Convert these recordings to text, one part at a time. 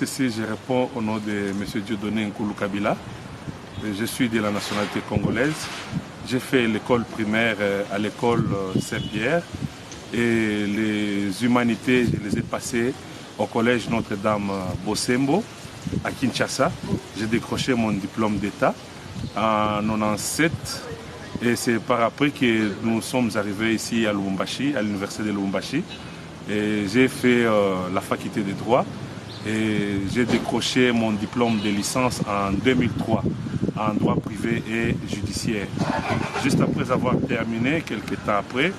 Ici, je réponds au nom de M. Dieudonné Nkoulou Kabila. Je suis de la nationalité congolaise. J'ai fait l'école primaire à l'école Saint-Pierre et les humanités, je les ai passées au collège Notre-Dame Bosembo à Kinshasa. J'ai décroché mon diplôme d'État en 1997 et c'est par après que nous sommes arrivés ici à Lubumbashi, à l'université de Lubumbashi. J'ai fait la faculté de droit. Et j'ai décroché mon diplôme de licence en 2003 en droit privé et judiciaire. Juste après avoir terminé, quelques temps après,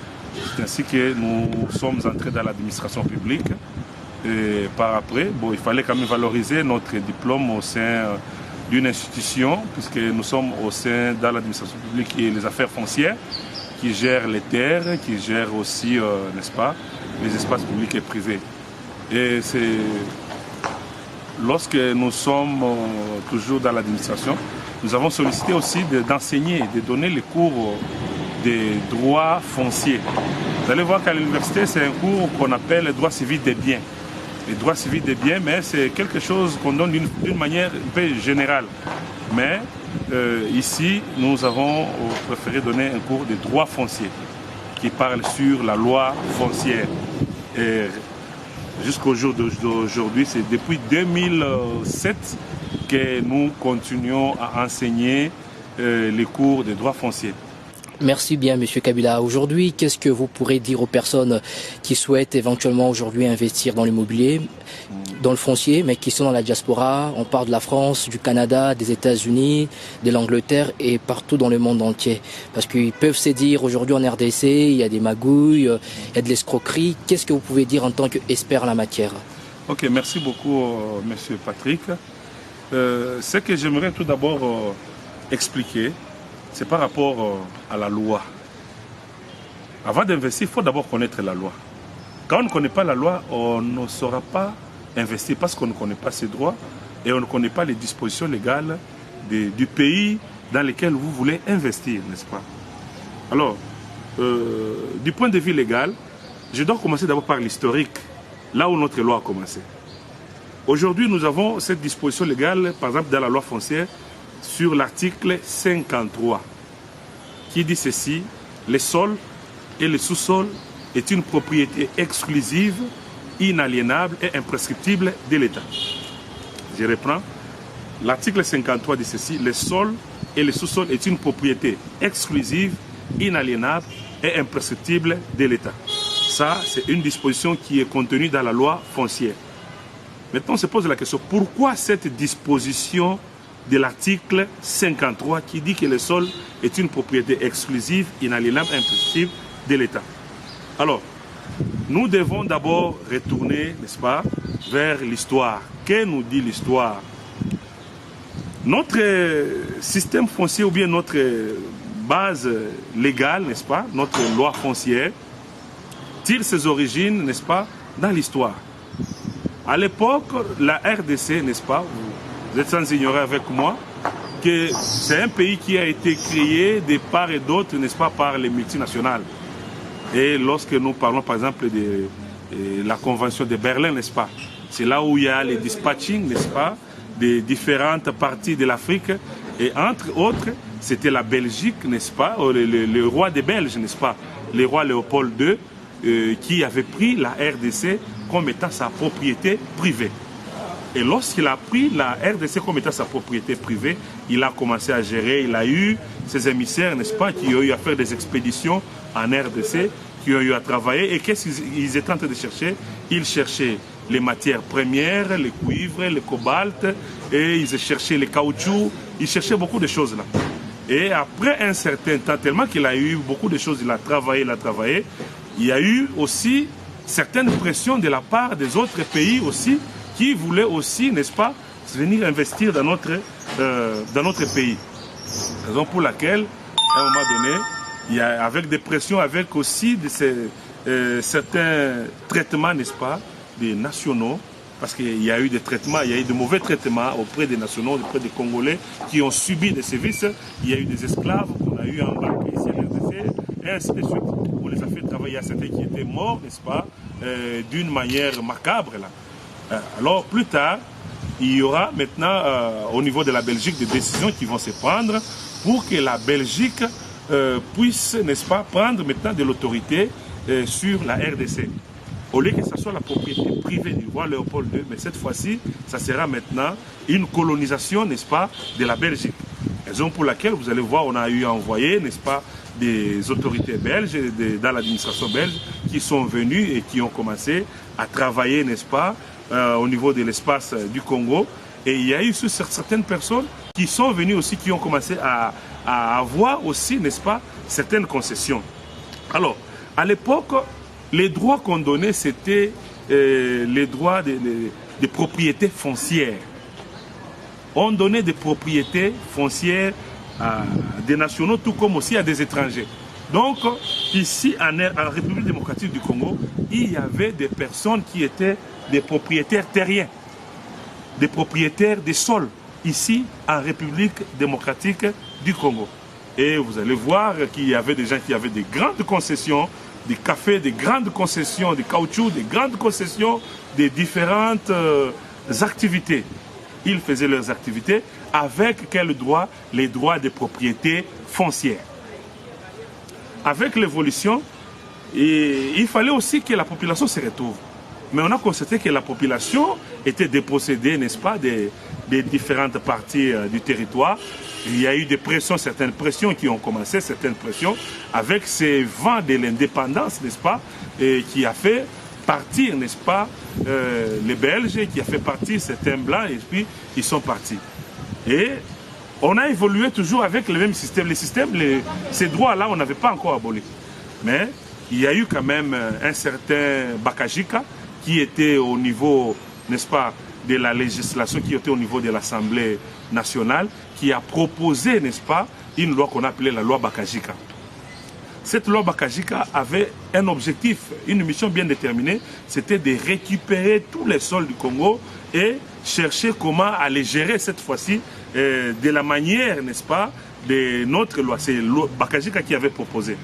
c'est ainsi que nous sommes entrés dans l'administration publique. Et par après, il fallait quand même valoriser notre diplôme au sein d'une institution, puisque nous sommes au sein de l'administration publique et les affaires foncières, qui gèrent les terres, qui gèrent aussi, n'est-ce pas, les espaces publics et privés. Et c'est lorsque nous sommes toujours dans l'administration, nous avons sollicité aussi d'enseigner, de donner les cours des droits fonciers. Vous allez voir qu'à l'université, c'est un cours qu'on appelle le droit civil des biens. Le droit civil des biens, mais c'est quelque chose qu'on donne d'une manière un peu générale. Mais ici, nous avons préféré donner un cours de droit foncier qui parle sur la loi foncière. Et jusqu'au jour d'aujourd'hui, c'est depuis 2007 que nous continuons à enseigner les cours de droit foncier. Merci bien, M. Kabila. Aujourd'hui, qu'est-ce que vous pourrez dire aux personnes qui souhaitent éventuellement aujourd'hui investir dans l'immobilier, dans le foncier, mais qui sont dans la diaspora? On parle de la France, du Canada, des États-Unis, de l'Angleterre et partout dans le monde entier. Parce qu'ils peuvent se dire aujourd'hui en RDC, il y a des magouilles, il y a de l'escroquerie. Qu'est-ce que vous pouvez dire en tant qu'expert en la matière? Ok, merci beaucoup, M. Patrick. Ce que j'aimerais tout d'abord expliquer, c'est par rapport à la loi. Avant d'investir, il faut d'abord connaître la loi. Quand on ne connaît pas la loi, on ne saura pas investir parce qu'on ne connaît pas ses droits et on ne connaît pas les dispositions légales du pays dans lequel vous voulez investir, n'est-ce pas? Alors, du point de vue légal, je dois commencer d'abord par l'historique, là où notre loi a commencé. Aujourd'hui, nous avons cette disposition légale, par exemple dans la loi foncière, sur l'article 53, qui dit ceci: les sols et les sous-sols est une propriété exclusive, inaliénable et imprescriptible de l'État. Je reprends. L'article 53 dit ceci: les sols et les sous-sols est une propriété exclusive, inaliénable et imprescriptible de l'État. Ça, c'est une disposition qui est contenue dans la loi foncière. Maintenant, on se pose la question, pourquoi cette disposition de l'article 53 qui dit que le sol est une propriété exclusive, inaliénable, imprescriptible de l'État? Alors, nous devons d'abord retourner, n'est-ce pas, vers l'histoire. Que nous dit l'histoire? Notre système foncier ou bien notre base légale, n'est-ce pas, notre loi foncière, tire ses origines, n'est-ce pas, dans l'histoire. À l'époque, la RDC, n'est-ce pas, vous êtes sans ignorer avec moi, que c'est un pays qui a été créé de part et d'autre, n'est-ce pas, par les multinationales. Et lorsque nous parlons, par exemple, de la Convention de Berlin, n'est-ce pas, c'est là où il y a les dispatching, n'est-ce pas, des différentes parties de l'Afrique. Et entre autres, c'était la Belgique, n'est-ce pas, le roi des Belges, n'est-ce pas, le roi Léopold II, qui avait pris la RDC comme étant sa propriété privée. Et lorsqu'il a pris la RDC comme étant sa propriété privée, il a commencé à gérer, il a eu ses émissaires, n'est-ce pas, qui ont eu à faire des expéditions en RDC, qui ont eu à travailler. Et qu'est-ce qu'ils étaient en train de chercher? Ils cherchaient les matières premières, les cuivres, le cobalt, et ils cherchaient les caoutchoucs, ils cherchaient beaucoup de choses là. Et après un certain temps, tellement qu'il a eu beaucoup de choses, il a travaillé, il y a eu aussi certaines pressions de la part des autres pays aussi, qui voulaient aussi, n'est-ce pas, venir investir dans notre pays. Raison pour laquelle, à un moment donné, il y a, avec des pressions, avec aussi certains traitements, n'est-ce pas, des nationaux, parce qu'il y a eu des traitements, il y a eu de mauvais traitements auprès des nationaux, auprès des Congolais qui ont subi des sévices. Il y a eu des esclaves qu'on a eu embarqués ici à l'RDC, et ainsi de suite. On les a fait travailler à certains qui étaient morts, n'est-ce pas, d'une manière macabre, là. Alors, plus tard, il y aura maintenant au niveau de la Belgique des décisions qui vont se prendre pour que la Belgique puisse, n'est-ce pas, prendre maintenant de l'autorité sur la RDC. Au lieu que ce soit la propriété privée du roi Léopold II, mais cette fois-ci, ça sera maintenant une colonisation, n'est-ce pas, de la Belgique. Raison pour laquelle, vous allez voir, on a eu envoyé, n'est-ce pas, des autorités belges dans l'administration belge qui sont venus et qui ont commencé à travailler, n'est-ce pas, au niveau de l'espace du Congo. Et il y a eu certaines personnes qui sont venues aussi, qui ont commencé à avoir aussi, n'est-ce pas, certaines concessions. Alors, à l'époque, les droits qu'on donnait, c'était les droits de propriété foncière. On donnait des propriétés foncières à des nationaux, tout comme aussi à des étrangers. Donc, ici, en République démocratique du Congo, il y avait des personnes qui étaient des propriétaires terriens, des propriétaires des sols, ici, en République démocratique du Congo. Et vous allez voir qu'il y avait des gens qui avaient des grandes concessions, des cafés, des grandes concessions, des caoutchoucs, des grandes concessions, des différentes activités. Ils faisaient leurs activités avec quels droits? Les droits de propriété foncière. Avec l'évolution, il fallait aussi que la population se retrouve. Mais on a constaté que la population était dépossédée, n'est-ce pas, des différentes parties du territoire. Il y a eu des pressions, certaines pressions qui ont commencé, certaines pressions, avec ces vents de l'indépendance, n'est-ce pas, et qui a fait partir, n'est-ce pas, les Belges, qui a fait partir certains Blancs, et puis ils sont partis. Et on a évolué toujours avec le même système. Ces droits-là, on n'avait pas encore aboli. Mais il y a eu quand même un certain Bakajika qui était au niveau, n'est-ce pas, de la législation, qui était au niveau de l'Assemblée nationale, qui a proposé, n'est-ce pas, une loi qu'on appelait la loi Bakajika. Cette loi Bakajika avait un objectif, une mission bien déterminée, c'était de récupérer tous les sols du Congo et chercher comment aller gérer cette fois-ci de la manière, n'est-ce pas, de notre loi. C'est Bakajika qui avait proposé.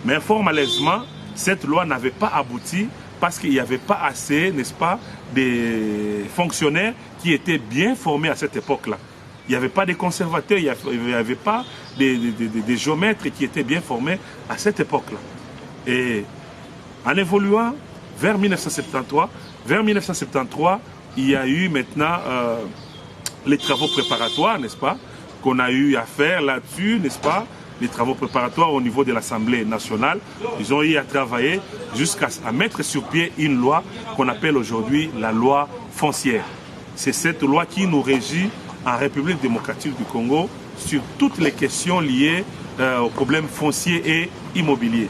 Mais fort malheureusement, cette loi n'avait pas abouti parce qu'il n'y avait pas assez, n'est-ce pas, des fonctionnaires qui étaient bien formés à cette époque-là. Il n'y avait pas de conservateurs, il n'y avait pas des géomètres qui étaient bien formés à cette époque-là. Et en évoluant vers 1973, il y a eu maintenant les travaux préparatoires, n'est-ce pas, qu'on a eu à faire là-dessus, n'est-ce pas, les travaux préparatoires au niveau de l'Assemblée nationale. Ils ont eu à travailler jusqu'à mettre sur pied une loi qu'on appelle aujourd'hui la loi foncière. C'est cette loi qui nous régit en République démocratique du Congo sur toutes les questions liées aux problèmes fonciers et immobiliers.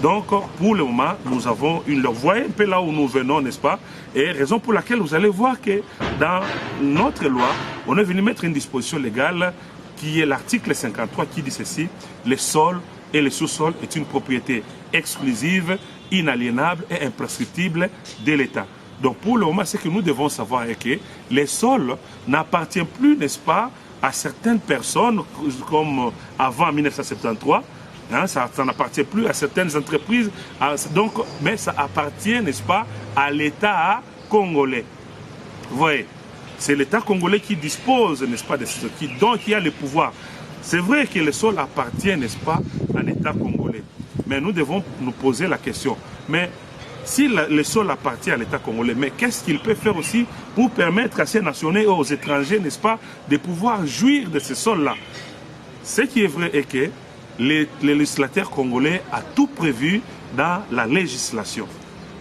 Donc, pour le moment, nous avons une loi. Vous voyez un peu là où nous venons, n'est-ce pas? Et raison pour laquelle vous allez voir que dans notre loi, on est venu mettre une disposition légale qui est l'article 53 qui dit ceci: les sols et les sous-sols est une propriété exclusive, inaliénable et imprescriptible de l'État. Donc pour le moment, ce que nous devons savoir est que les sols n'appartiennent plus, n'est-ce pas, à certaines personnes comme avant 1973. Hein, ça n'appartient plus à certaines entreprises. Donc, mais ça appartient, n'est-ce pas, à l'État congolais. Vous voyez, c'est l'État congolais qui dispose, n'est-ce pas, de ce qui a le pouvoir. C'est vrai que le sol appartient, n'est-ce pas, à l'État congolais. Mais nous devons nous poser la question. Mais si le sol appartient à l'État congolais, mais qu'est-ce qu'il peut faire aussi pour permettre à ces nationaux et aux étrangers, n'est-ce pas, de pouvoir jouir de ce sol-là? Ce qui est vrai est que le législateur congolais a tout prévu dans la législation.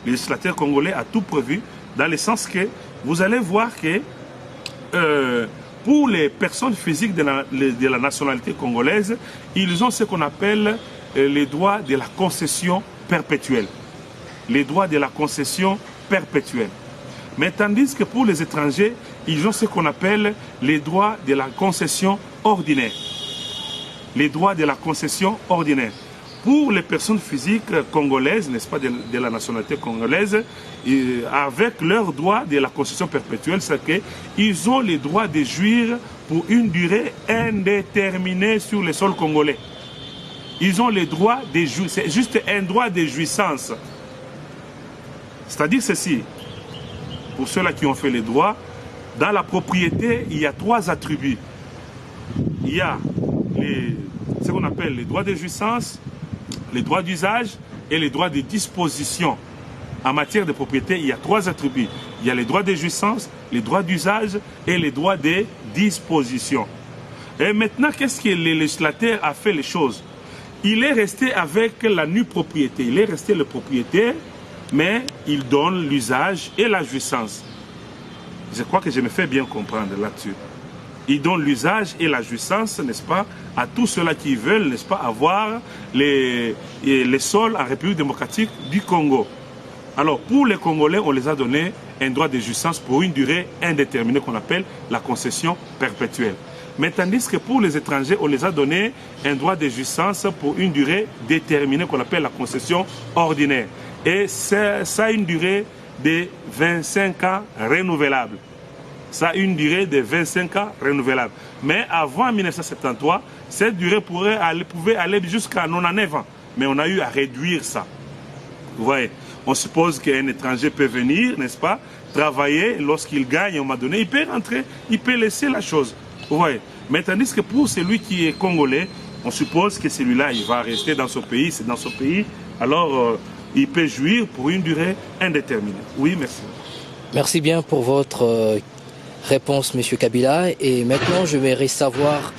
Le législateur congolais a tout prévu dans le sens que vous allez voir que pour les personnes physiques de la nationalité congolaise, ils ont ce qu'on appelle les droits de la concession perpétuelle. Les droits de la concession perpétuelle. Mais tandis que pour les étrangers, ils ont ce qu'on appelle les droits de la concession ordinaire. Les droits de la concession ordinaire. Pour les personnes physiques congolaises, n'est-ce pas, de la nationalité congolaise, avec leurs droits de la concession perpétuelle, c'est qu'ils ont le droit de jouir pour une durée indéterminée sur le sol congolais. Ils ont le droit de jouir, c'est juste un droit de jouissance. C'est-à-dire ceci, pour ceux-là qui ont fait les droits, Dans la propriété, il y a 3 attributs. Il y a ce qu'on appelle les droits de jouissance, les droits d'usage et les droits de disposition. En matière de propriété, il y a 3 attributs. Il y a les droits de jouissance, les droits d'usage et les droits de disposition. Et maintenant, qu'est-ce que le législateur a fait les choses? Il est resté avec la nue propriété. Il est resté le propriétaire, mais il donne l'usage et la jouissance. Je crois que je me fais bien comprendre là-dessus. Il donne l'usage et la jouissance, n'est-ce pas, à tous ceux-là qui veulent, n'est-ce pas, avoir les sols en République démocratique du Congo. Alors, pour les Congolais, on les a donné un droit de jouissance pour une durée indéterminée qu'on appelle la concession perpétuelle. Mais tandis que pour les étrangers, on les a donné un droit de jouissance pour une durée déterminée qu'on appelle la concession ordinaire. Et ça a une durée de 25 ans renouvelable. Ça a une durée de 25 ans renouvelable. Mais avant 1973, cette durée pouvait aller jusqu'à 99 ans. Mais on a eu à réduire ça. Vous voyez, on suppose qu'un étranger peut venir, n'est-ce pas, travailler, lorsqu'il gagne, à un moment donné, il peut rentrer, il peut laisser la chose. Vous voyez. Mais tandis que pour celui qui est congolais, on suppose que celui-là, il va rester dans son pays, c'est dans son pays, alors il peut jouir pour une durée indéterminée. Oui, merci. Merci bien pour votre réponse, M. Kabila. Et maintenant, je voudrais savoir,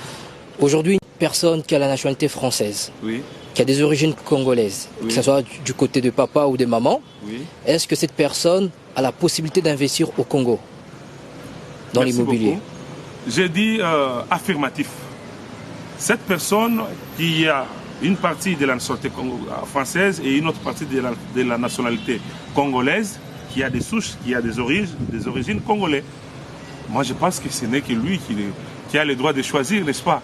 aujourd'hui, une personne qui a la nationalité française, oui, qui a des origines congolaises, oui, que ce soit du côté de papa ou de maman, oui, est-ce que cette personne a la possibilité d'investir au Congo dans l'immobilier? J'ai dit affirmatif. Cette personne qui a une partie de la nationalité française et une autre partie de la nationalité congolaise, qui a des souches, qui a des origines congolaises. Moi, je pense que ce n'est que lui qui a le droit de choisir, n'est-ce pas?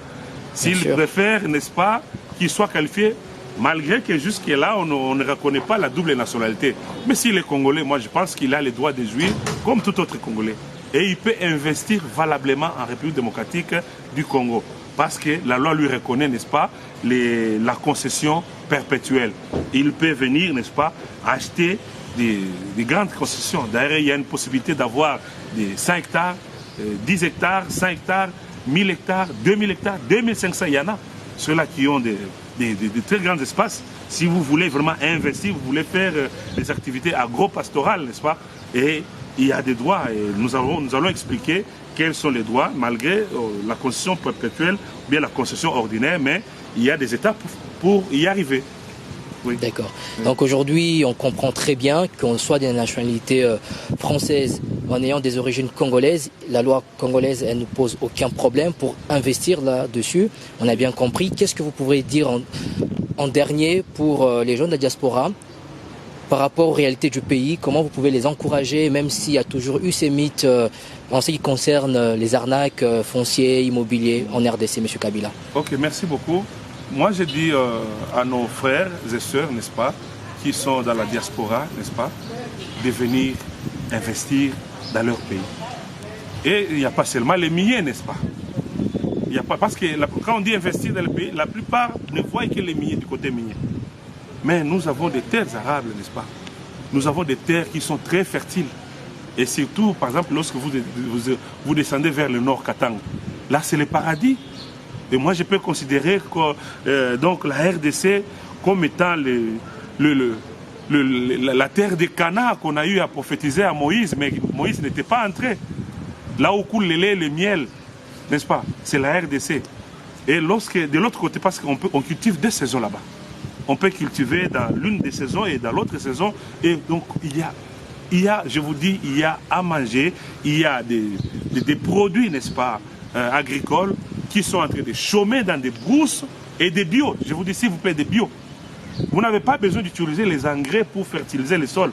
S'il préfère, n'est-ce pas, qu'il soit qualifié, malgré que jusque-là, on ne reconnaît pas la double nationalité. Mais s'il est congolais, moi, je pense qu'il a le droit de jouir comme tout autre Congolais. Et il peut investir valablement en République démocratique du Congo. Parce que la loi lui reconnaît, n'est-ce pas, la concession perpétuelle. Il peut venir, n'est-ce pas, acheter des grandes concessions. D'ailleurs, il y a une possibilité d'avoir des 5 hectares, 10 hectares, 5 hectares, 1000 hectares, 2000 hectares, 2500, il y en a. Ceux-là qui ont des très grands espaces. Si vous voulez vraiment investir, vous voulez faire des activités agro-pastorales, n'est-ce pas? Et il y a des droits et nous allons expliquer quels sont les droits malgré la concession perpétuelle ou bien la concession ordinaire, mais il y a des étapes pour y arriver. Oui. D'accord. Donc aujourd'hui, on comprend très bien qu'on soit de nationalité française en ayant des origines congolaises. La loi congolaise, elle ne pose aucun problème pour investir là-dessus. On a bien compris. Qu'est-ce que vous pouvez dire en dernier pour les jeunes de la diaspora par rapport aux réalités du pays? Comment vous pouvez les encourager, même s'il y a toujours eu ces mythes en ce qui concerne les arnaques foncières, immobilières en RDC, M. Kabila? Ok, merci beaucoup. Moi, je dis à nos frères et sœurs, n'est-ce pas, qui sont dans la diaspora, n'est-ce pas, de venir investir dans leur pays. Et il n'y a pas seulement les miniers, n'est-ce pas? Il y a pas, parce que quand on dit investir dans le pays, la plupart ne voient que les miniers du côté minier. Mais nous avons des terres arables, n'est-ce pas? Nous avons des terres qui sont très fertiles. Et surtout, par exemple, lorsque vous descendez vers le nord Katanga, là, c'est le paradis. Et moi, je peux considérer donc la RDC comme étant la terre des canards qu'on a eu à prophétiser à Moïse, mais Moïse n'était pas entré. Là où coule le lait et le miel, n'est-ce pas? C'est la RDC. Et de l'autre côté, parce qu'on cultive 2 saisons là-bas. On peut cultiver dans l'une des saisons et dans l'autre saison. Et donc, il y a, je vous dis, il y a à manger, il y a des produits, n'est-ce pas, agricoles, qui sont en train de chômer dans des brousses et des bio. Je vous dis, s'il vous plaît, des bio. Vous n'avez pas besoin d'utiliser les engrais pour fertiliser les sols.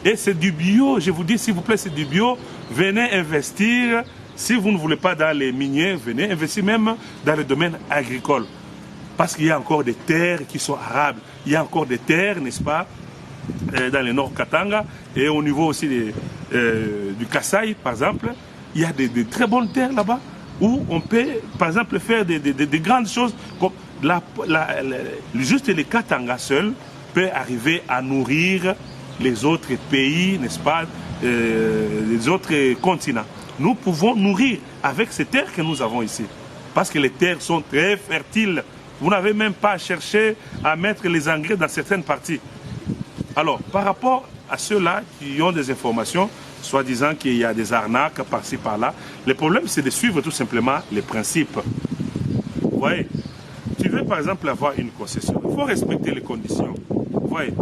Et c'est du bio, je vous dis, s'il vous plaît, c'est du bio. Venez investir. Si vous ne voulez pas dans les miniers, venez investir même dans le domaine agricole. Parce qu'il y a encore des terres qui sont arables. Il y a encore des terres, n'est-ce pas, dans le nord Katanga et au niveau aussi du Kasaï, par exemple. Il y a des très bonnes terres là-bas où on peut, par exemple, faire des grandes choses comme juste les Katanga seuls peut arriver à nourrir les autres pays, n'est-ce pas, les autres continents. nous pouvons nourrir avec ces terres que nous avons ici. Parce que les terres sont très fertiles. Vous n'avez même pas à chercher à mettre les engrais dans certaines parties. Alors, par rapport à ceux-là qui ont des informations, soi-disant qu'il y a des arnaques par-ci, par-là, le problème, c'est de suivre tout simplement les principes. Vous voyez, tu veux par exemple avoir une concession, il faut respecter les conditions. Vous voyez,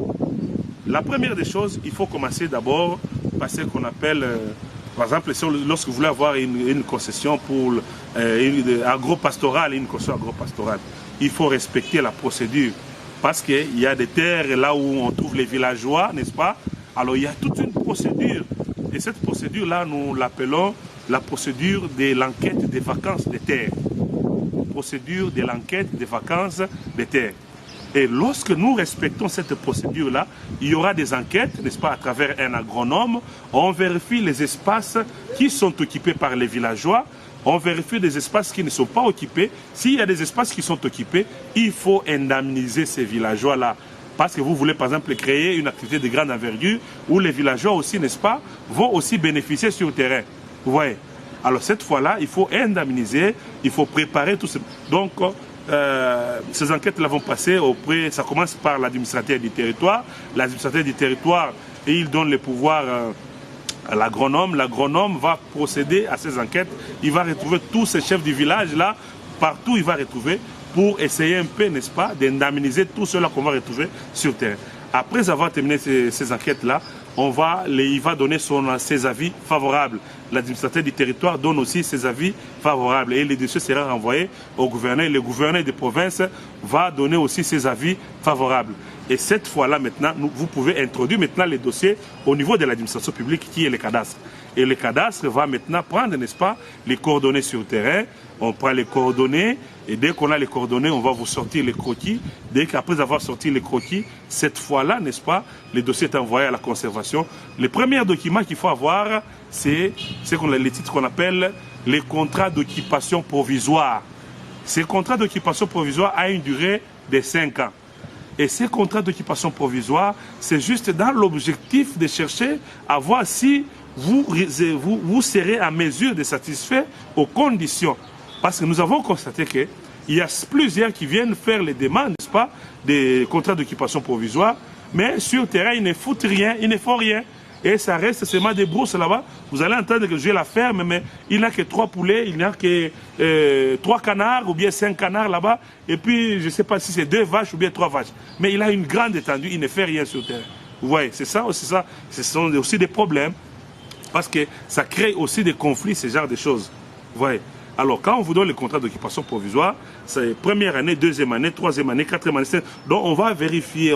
la première des choses, il faut commencer d'abord par ce qu'on appelle, par exemple, lorsque vous voulez avoir une concession pour agro-pastorale, une concession agro-pastorale, il faut respecter la procédure. Parce qu'il y a des terres là où on trouve les villageois, n'est-ce pas? Alors il y a toute une procédure. Et cette procédure-là, nous l'appelons la procédure de l'enquête des vacances des terres. Procédure de l'enquête des vacances des terres. Et lorsque nous respectons cette procédure-là, il y aura des enquêtes, n'est-ce pas, à travers un agronome. On vérifie les espaces qui sont occupés par les villageois. On vérifie des espaces qui ne sont pas occupés. S'il y a des espaces qui sont occupés, il faut indemniser ces villageois-là. Parce que vous voulez, par exemple, créer une activité de grande envergure où les villageois aussi, n'est-ce pas, vont aussi bénéficier sur le terrain. Vous voyez? Alors, cette fois-là, il faut indemniser, il faut préparer tout ça. Donc, ces enquêtes-là vont passer auprès, ça commence par l'administrateur du territoire. L'administrateur du territoire, et il donne les pouvoirs à l'agronome. L'agronome va procéder à ces enquêtes. Il va retrouver tous ces chefs du village là, partout il va retrouver pour essayer un peu, n'est-ce pas, d'indemniser tout cela qu'on va retrouver sur terre. Après avoir terminé ces enquêtes-là, il va donner ses avis favorables. L'administrateur du territoire donne aussi ses avis favorables et les dossiers seront renvoyés au gouverneur. Le gouverneur de province va donner aussi ses avis favorables. Et cette fois-là, maintenant, vous pouvez introduire maintenant les dossiers au niveau de l'administration publique qui est le cadastre. Et le cadastre va maintenant prendre, n'est-ce pas, les coordonnées sur le terrain. On prend les coordonnées et dès qu'on a les coordonnées, on va vous sortir les croquis. Dès qu'après avoir sorti les croquis, cette fois-là, n'est-ce pas, le dossier est envoyé à la conservation. Le premier document qu'il faut avoir, c'est les titres qu'on appelle les contrats d'occupation provisoire. Ces contrats d'occupation provisoire ont une durée de 5 ans. Et ces contrats d'occupation provisoire, c'est juste dans l'objectif de chercher à voir si vous serez à mesure de satisfaire aux conditions. Parce que nous avons constaté qu'il y a plusieurs qui viennent faire les demandes, n'est-ce pas, des contrats d'occupation provisoire, mais sur le terrain, ils ne foutent rien, ils ne font rien. Et ça reste seulement des brousses là-bas. Vous allez entendre que j'ai la ferme, mais il n'a que 3 poulets, il n'a que 3 canards ou bien 5 canards là-bas. Et puis, je ne sais pas si c'est 2 vaches ou bien 3 vaches. Mais il a une grande étendue, il ne fait rien sur le terrain. Vous voyez, c'est ça, ce sont aussi des problèmes. Parce que ça crée aussi des conflits, ce genre de choses. Vous voyez. Alors, quand on vous donne le contrat d'occupation provisoire, c'est première année, deuxième année, troisième année, quatrième année. Donc, on va vérifier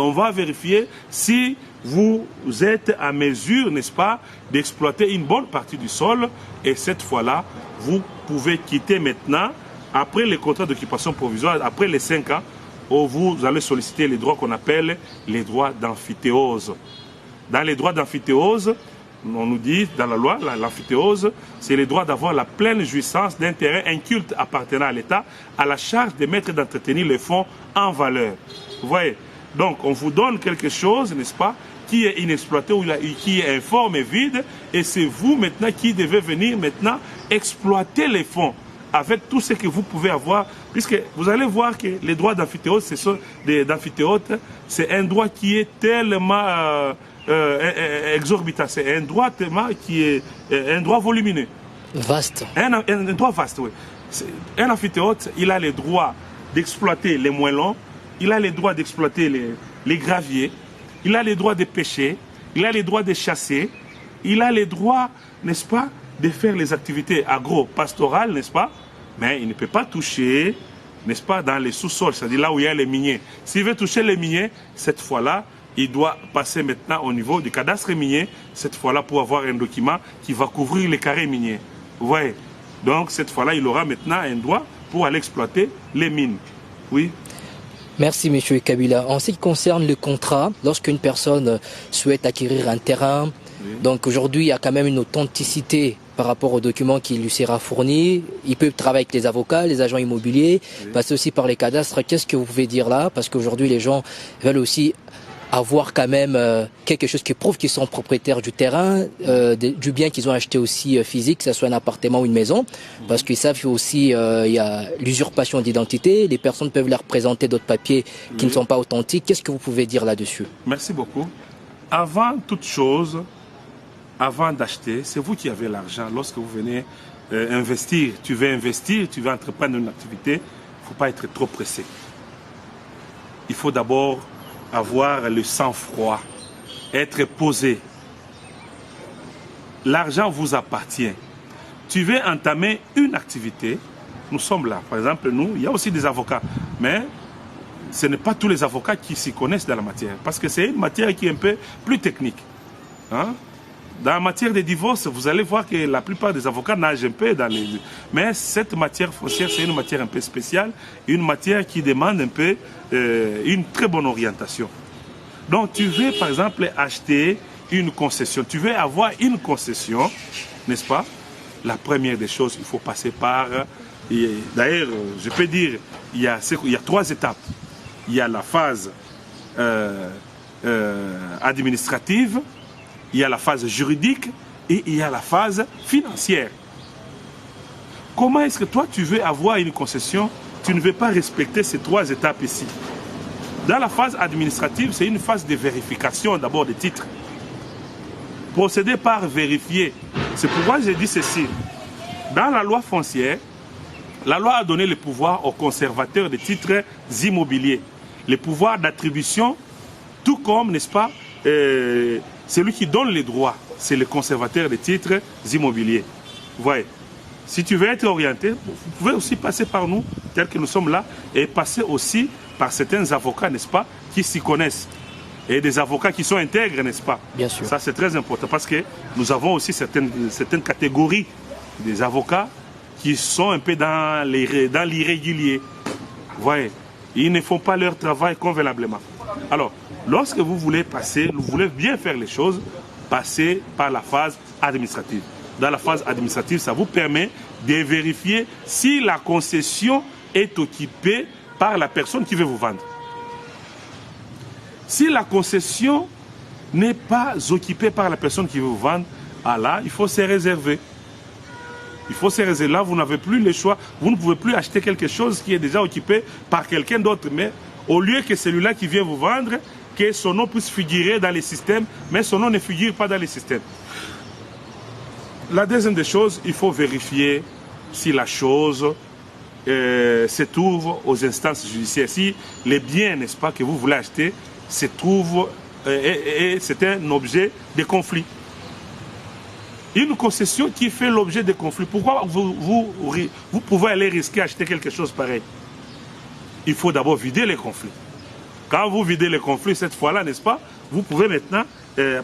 si vous êtes à mesure, n'est-ce pas, d'exploiter une bonne partie du sol. Et cette fois-là, vous pouvez quitter maintenant, après le contrat d'occupation provisoire, après les 5 ans, où vous allez solliciter les droits qu'on appelle les droits d'amphithéose. Dans les droits d'amphithéose, on nous dit dans la loi, l'amphithéose, c'est le droit d'avoir la pleine jouissance d'un terrain inculte appartenant à l'État, à la charge de mettre et d'entretenir les fonds en valeur. Vous voyez? Donc, on vous donne quelque chose, n'est-ce pas, qui est inexploité ou qui est informe et vide, et c'est vous maintenant qui devez venir maintenant exploiter les fonds avec tout ce que vous pouvez avoir, puisque vous allez voir que les droits d'amphithéose, c'est un droit qui est tellement exorbitant, c'est un droit tellement qui est un droit volumineux. Vaste. Un droit vaste, oui. Un amphithéote, il a le droit d'exploiter les moellons, il a le droit d'exploiter les graviers, il a le droit de pêcher, il a le droit de chasser, il a le droit, n'est-ce pas, de faire les activités agro-pastorales, n'est-ce pas, mais il ne peut pas toucher, n'est-ce pas, dans les sous-sols, c'est-à-dire là où il y a les miniers. S'il veut toucher les miniers, cette fois-là, il doit passer maintenant au niveau du cadastre minier, cette fois-là pour avoir un document qui va couvrir les carrés miniers. Vous voyez? Donc cette fois-là, il aura maintenant un droit pour aller exploiter les mines. Oui. Merci M. Kabila. En ce qui concerne le contrat, lorsqu'une personne souhaite acquérir un terrain, oui. Donc aujourd'hui il y a quand même une authenticité par rapport aux documents qui lui sera fourni. Il peut travailler avec les avocats, les agents immobiliers, oui. Passer aussi par les cadastres. Qu'est-ce que vous pouvez dire là? Parce qu'aujourd'hui les gens veulent aussi avoir quand même quelque chose qui prouve qu'ils sont propriétaires du terrain, du bien qu'ils ont acheté aussi physique, que ce soit un appartement ou une maison, parce qu'ils savent aussi il y a l'usurpation d'identité, les personnes peuvent leur présenter d'autres papiers qui ne sont pas authentiques. Qu'est-ce que vous pouvez dire là-dessus? Merci beaucoup. Avant toute chose, avant d'acheter, c'est vous qui avez l'argent. Lorsque vous venez investir, tu veux entreprendre une activité, il ne faut pas être trop pressé. Il faut d'abord avoir le sang-froid, être posé. L'argent vous appartient. Tu veux entamer une activité, nous sommes là. Par exemple, nous, il y a aussi des avocats, mais ce n'est pas tous les avocats qui s'y connaissent dans la matière, parce que c'est une matière qui est un peu plus technique. Hein? Dans la matière des divorces, vous allez voir que la plupart des avocats nagent un peu dans les... Mais cette matière foncière, c'est une matière un peu spéciale, une matière qui demande un peu une très bonne orientation. Donc tu veux par exemple acheter une concession, tu veux avoir une concession, n'est-ce pas? La première des choses, il faut passer par... D'ailleurs, je peux dire, il y a 3 étapes. Il y a la phase administrative, il y a la phase juridique et il y a la phase financière. Comment est-ce que toi tu veux avoir une concession, tu ne veux pas respecter ces 3 étapes ici? Dans la phase administrative, c'est une phase de vérification d'abord des titres. Procéder par vérifier. C'est pourquoi j'ai dit ceci. Dans la loi foncière, la loi a donné le pouvoir aux conservateurs des titres immobiliers. Le pouvoir d'attribution, tout comme, n'est-ce pas, celui qui donne les droits, c'est le conservateur des titres immobiliers. Vous voyez, si tu veux être orienté, vous pouvez aussi passer par nous, tels que nous sommes là, et passer aussi par certains avocats, n'est-ce pas, qui s'y connaissent. Et des avocats qui sont intègres, n'est-ce pas? Bien sûr. Ça, c'est très important, parce que nous avons aussi certaines catégories des avocats qui sont un peu dans l'irrégulier. Vous voyez, ils ne font pas leur travail convenablement. Alors, lorsque vous voulez passer, vous voulez bien faire les choses, passez par la phase administrative. Dans la phase administrative, ça vous permet de vérifier si la concession est occupée par la personne qui veut vous vendre. Si la concession n'est pas occupée par la personne qui veut vous vendre, là, il faut se réserver. Il faut se réserver. Là, vous n'avez plus le choix. Vous ne pouvez plus acheter quelque chose qui est déjà occupé par quelqu'un d'autre. Mais au lieu que celui-là qui vient vous vendre, que son nom puisse figurer dans les systèmes, mais son nom ne figure pas dans les systèmes. La deuxième des choses, il faut vérifier si la chose se trouve aux instances judiciaires. Si les biens, n'est-ce pas, que vous voulez acheter, se trouvent et c'est un objet de conflit. Une concession qui fait l'objet de conflit, pourquoi vous pouvez aller risquer acheter quelque chose pareil? Il faut d'abord vider les conflits. Quand vous videz les conflits, cette fois-là, n'est-ce pas, vous pouvez maintenant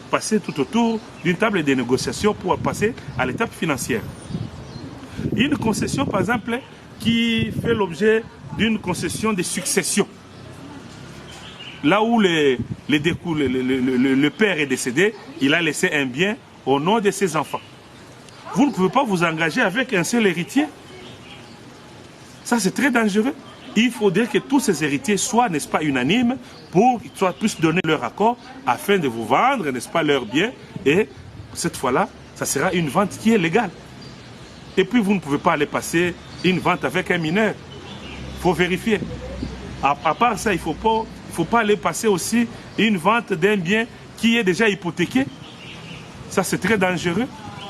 passer tout autour d'une table de négociation pour passer à l'étape financière. Une concession, par exemple, qui fait l'objet d'une concession de succession. Là où le père est décédé, il a laissé un bien au nom de ses enfants. Vous ne pouvez pas vous engager avec un seul héritier. Ça, c'est très dangereux. Il faudrait que tous ces héritiers soient, n'est-ce pas, unanimes pour qu'ils puissent donner leur accord afin de vous vendre, n'est-ce pas, leurs biens. Et cette fois-là, ça sera une vente qui est légale. Et puis, vous ne pouvez pas aller passer une vente avec un mineur. Il faut vérifier. À part ça, il ne faut pas aller passer aussi une vente d'un bien qui est déjà hypothéqué. Ça, c'est très dangereux.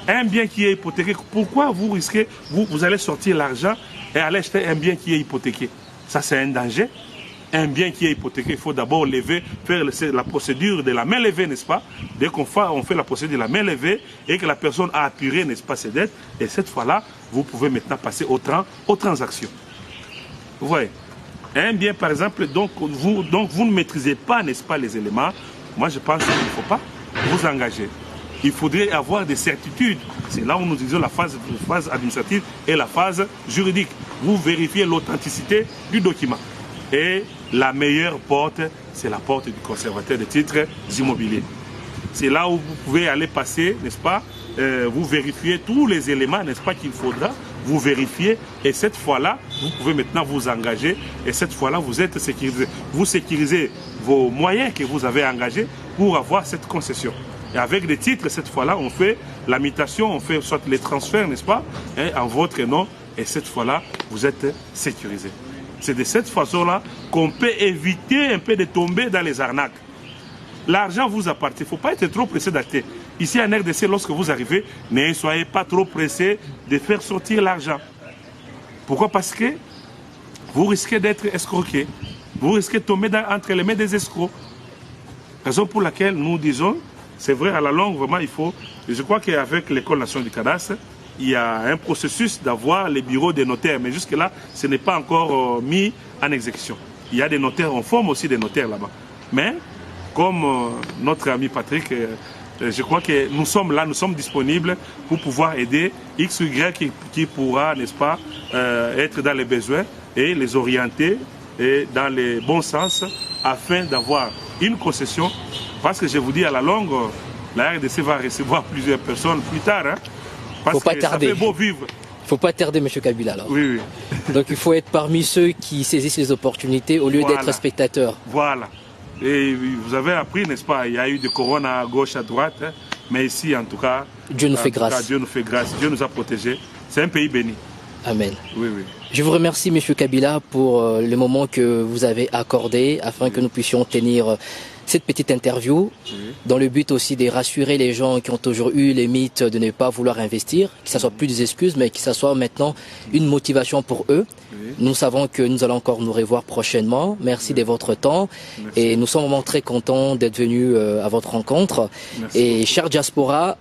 Un bien qui est hypothéqué, pourquoi vous risquez, vous allez sortir l'argent et aller acheter un bien qui est hypothéqué? Ça, c'est un danger. Un bien qui est hypothéqué, il faut d'abord faire la procédure de la main levée, n'est-ce pas? Dès qu'on fait la procédure de la main levée et que la personne a apuré, n'est-ce pas, ses dettes, et cette fois-là, vous pouvez maintenant passer aux transactions. Vous voyez? Un bien, par exemple, donc vous ne maîtrisez pas, n'est-ce pas, les éléments. Moi, je pense qu'il ne faut pas vous engager. Il faudrait avoir des certitudes. C'est là où nous disons la phase administrative et la phase juridique. Vous vérifiez l'authenticité du document. Et la meilleure porte, c'est la porte du conservateur des titres immobiliers. C'est là où vous pouvez aller passer, n'est-ce pas, vous vérifiez tous les éléments, n'est-ce pas, qu'il faudra, vous vérifiez, et cette fois-là, vous pouvez maintenant vous engager, et cette fois-là, vous êtes sécurisé. Vous sécurisez vos moyens que vous avez engagés pour avoir cette concession. Et avec des titres, cette fois-là, on fait la mutation, on fait soit les transferts, n'est-ce pas, en votre nom, et cette fois-là, vous êtes sécurisé. C'est de cette façon-là qu'on peut éviter un peu de tomber dans les arnaques. L'argent vous appartient, il ne faut pas être trop pressé d'acheter. Ici en RDC, lorsque vous arrivez, ne soyez pas trop pressé de faire sortir l'argent. Pourquoi? Parce que vous risquez d'être escroqué. Vous risquez de tomber entre les mains des escrocs. Raison pour laquelle nous disons, c'est vrai, à la longue, vraiment, il faut... Je crois qu'avec l'École nationale du cadastre, il y a un processus d'avoir les bureaux des notaires. Mais jusque-là, ce n'est pas encore mis en exécution. Il y a des notaires, on forme aussi des notaires là-bas. Mais, comme notre ami Patrick, je crois que nous sommes là, nous sommes disponibles pour pouvoir aider X ou Y qui pourra, n'est-ce pas, être dans les besoins et les orienter et dans les bons sens afin d'avoir une concession. Parce que je vous dis, à la longue, la RDC va recevoir plusieurs personnes plus tard. Hein, parce que ça fait beau vivre. Il ne faut pas tarder, M. Kabila. Alors. Oui, oui. Donc il faut être parmi ceux qui saisissent les opportunités au lieu d'être spectateur. Voilà. Et vous avez appris, n'est-ce pas, il y a eu du corona à gauche, à droite. Hein, mais ici, en tout cas, Dieu nous fait grâce. Dieu nous fait grâce. Dieu nous a protégés. C'est un pays béni. Amen. Oui, oui. Je vous remercie, M. Kabila, pour le moment que vous avez accordé afin que nous puissions tenir cette petite interview, dans le but aussi de rassurer les gens qui ont toujours eu les mythes de ne pas vouloir investir, que ce soit plus des excuses, mais que ce soit maintenant une motivation pour eux. Nous savons que nous allons encore nous revoir prochainement. Merci de votre temps. Merci. Et nous sommes vraiment très contents d'être venus à votre rencontre. Merci. Et cher diaspora,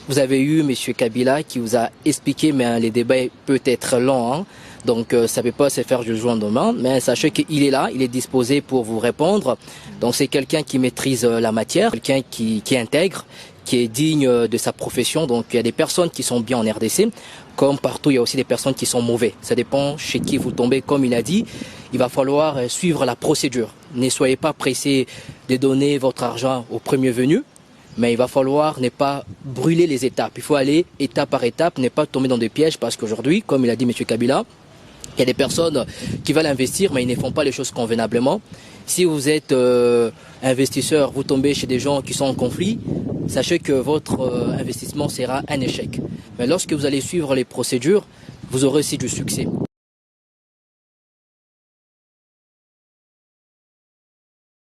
vous avez eu M. Kabila qui vous a expliqué, mais les débats peuvent être longs. Hein. Donc ça ne peut pas se faire du jour au lendemain, mais sachez qu'il est là, il est disposé pour vous répondre. Donc c'est quelqu'un qui maîtrise la matière, quelqu'un qui intègre, qui est digne de sa profession. Donc il y a des personnes qui sont bien en RDC, comme partout il y a aussi des personnes qui sont mauvais. Ça dépend chez qui vous tombez, comme il a dit. Il va falloir suivre la procédure. Ne soyez pas pressé de donner votre argent au premier venu. Mais il va falloir ne pas brûler les étapes. Il faut aller étape par étape, ne pas tomber dans des pièges parce qu'aujourd'hui, comme il a dit M. Kabila, il y a des personnes qui veulent investir mais ils ne font pas les choses convenablement. Si vous êtes investisseur, vous tombez chez des gens qui sont en conflit, sachez que votre investissement sera un échec. Mais lorsque vous allez suivre les procédures, vous aurez aussi du succès.